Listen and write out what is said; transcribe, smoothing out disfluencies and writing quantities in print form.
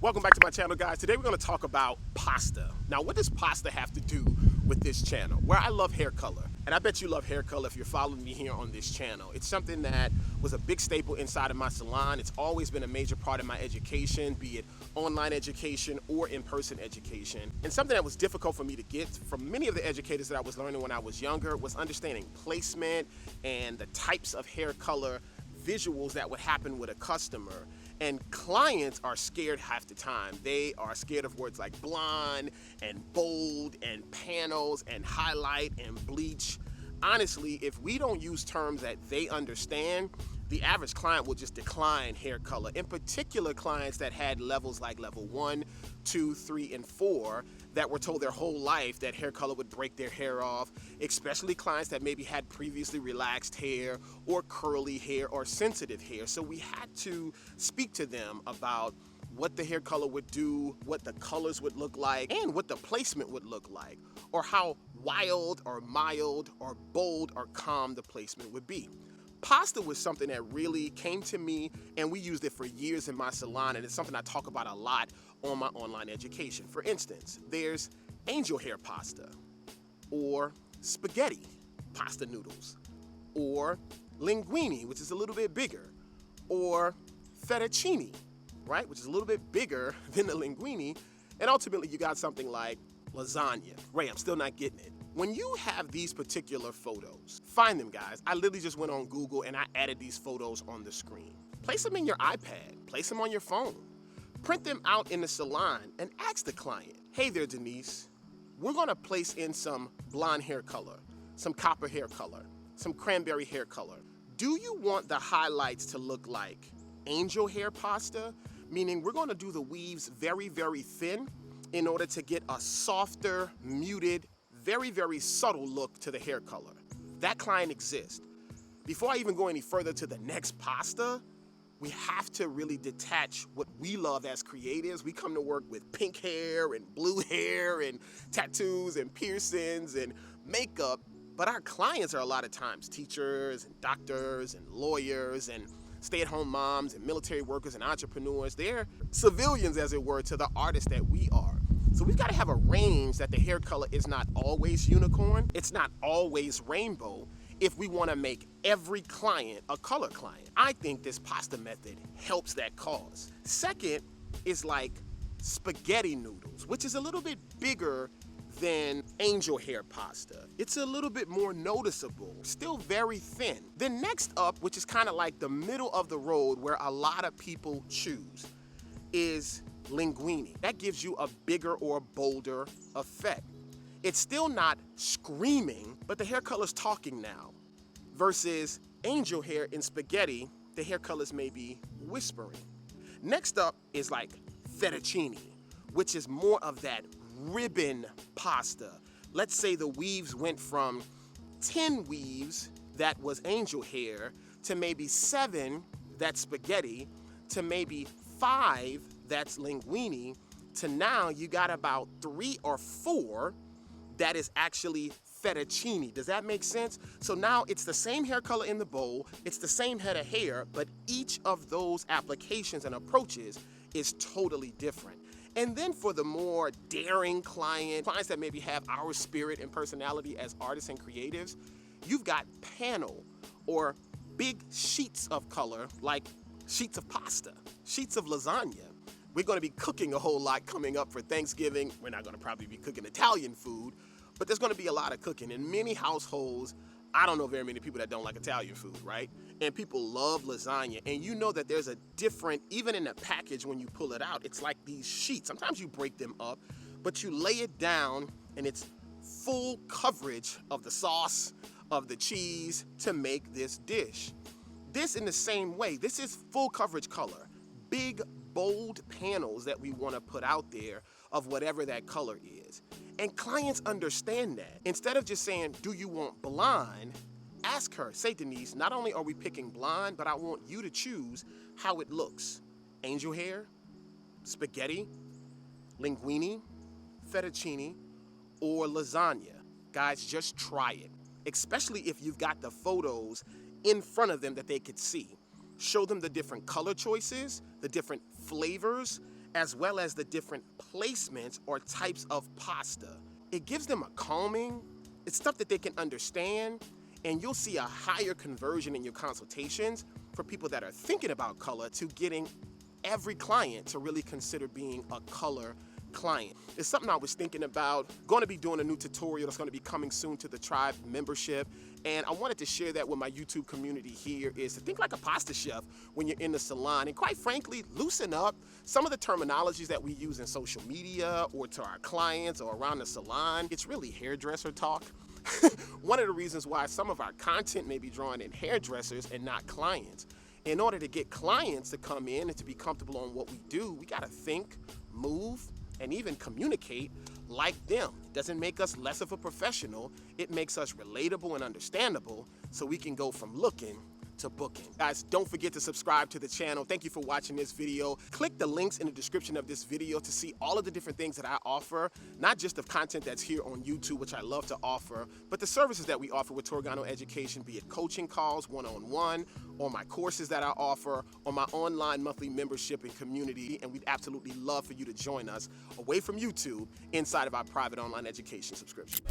Welcome back to my channel, guys. Today we're going to talk about pasta. Now, what does pasta have to do with this channel? Well, I love hair color, and I bet you love hair color if you're following me here on this channel. It's something that was a big staple inside of my salon. It's always been a major part of my education, be it online education or in-person education. And something that was difficult for me to get from many of the educators that I was learning when I was younger was understanding placement and the types of hair color visuals that would happen with a customer. And clients are scared half the time. They are scared of words like blonde and bold and panels and highlight and bleach. Honestly, if we don't use terms that they understand, the average client will just decline hair color. In particular, clients that had levels like level 1, 2, 3, and 4 that were told their whole life that hair color would break their hair off, especially clients that maybe had previously relaxed hair or curly hair or sensitive hair. So we had to speak to them about what the hair color would do, what the colors would look like, and what the placement would look like, or how wild or mild or bold or calm the placement would be. Pasta was something that really came to me, and we used it for years in my salon, and it's something I talk about a lot on my online education. For instance, there's angel hair pasta, or spaghetti pasta noodles, or linguine, which is a little bit bigger, or fettuccine, right, which is a little bit bigger than the linguine, and ultimately you got something like lasagna. Ray, I'm still not getting it. When you have these particular photos, find them, guys. I literally just went on Google and I added these photos on the screen. Place them in your iPad, place them on your phone, print them out in the salon and ask the client, hey there, Denise, we're gonna place in some blonde hair color, some copper hair color, some cranberry hair color. Do you want the highlights to look like angel hair pasta? Meaning we're gonna do the weaves very, very thin in order to get a softer, muted, very, very subtle look to the hair color. That client exists. Before I even go any further to the next pasta, we have to really detach what we love as creatives. We come to work with pink hair and blue hair and tattoos and piercings and makeup, but our clients are a lot of times teachers and doctors and lawyers and stay-at-home moms and military workers and entrepreneurs. They're civilians, as it were, to the artists that we are. So we've got to have a range that the hair color is not always unicorn, it's not always rainbow, if we want to make every client a color client. I think this pasta method helps that cause. Second is like spaghetti noodles, which is a little bit bigger than angel hair pasta. It's a little bit more noticeable, still very thin. Then next up, which is kind of like the middle of the road where a lot of people choose, is linguine. That gives you a bigger or bolder effect. It's still not screaming, but the hair color's talking now. Versus angel hair in spaghetti, the hair colors may be whispering. Next up is like fettuccine, which is more of that ribbon pasta. Let's say the weaves went from 10 weaves that was angel hair to maybe 7 that's spaghetti to maybe 5 that's linguine to now you got about 3 or 4 that is actually fettuccine. Does that make sense? So now it's the same hair color in the bowl, it's the same head of hair, but each of those applications and approaches is totally different. And then for the more daring clients that maybe have our spirit and personality as artists and creatives, you've got panel or big sheets of color like sheets of pasta, sheets of lasagna. We're going to be cooking a whole lot coming up for Thanksgiving. We're not going to probably be cooking Italian food, but there's going to be a lot of cooking. In many households, I don't know very many people that don't like Italian food, right? And people love lasagna. And you know that there's a different, even in the package when you pull it out, it's like these sheets. Sometimes you break them up, but you lay it down and it's full coverage of the sauce, of the cheese to make this dish. This in the same way, this is full coverage color. Big, bold panels that we want to put out there of whatever that color is. And clients understand that. Instead of just saying, do you want blonde? Ask her, say, Denise, not only are we picking blonde, but I want you to choose how it looks. Angel hair, spaghetti, linguine, fettuccine, or lasagna. Guys, just try it. Especially if you've got the photos in front of them that they could see. Show them the different color choices, the different flavors, as well as the different placements or types of pasta. It gives them a calming, it's stuff that they can understand, and you'll see a higher conversion in your consultations for people that are thinking about color to getting every client to really consider being a color client. It's something I was thinking about. Going to be doing a new tutorial that's going to be coming soon to the Tribe membership, and I wanted to share that with my YouTube community here, is to think like a pasta chef when you're in the salon, and quite frankly, loosen up some of the terminologies that we use in social media or to our clients or around the salon. It's really hairdresser talk. One of the reasons why some of our content may be drawn in hairdressers and not clients. In order to get clients to come in and to be comfortable on what we do, we got to think, move, and even communicate like them. It doesn't make us less of a professional. It makes us relatable and understandable, so we can go from looking to booking. Guys, don't forget to subscribe to the channel. Thank you for watching this video. Click the links in the description of this video to see all of the different things that I offer, not just the content that's here on YouTube, which I love to offer, but the services that we offer with Torgano Education, be it coaching calls, one-on-one, or my courses that I offer, or my online monthly membership and community. And we'd absolutely love for you to join us away from YouTube inside of our private online education subscription.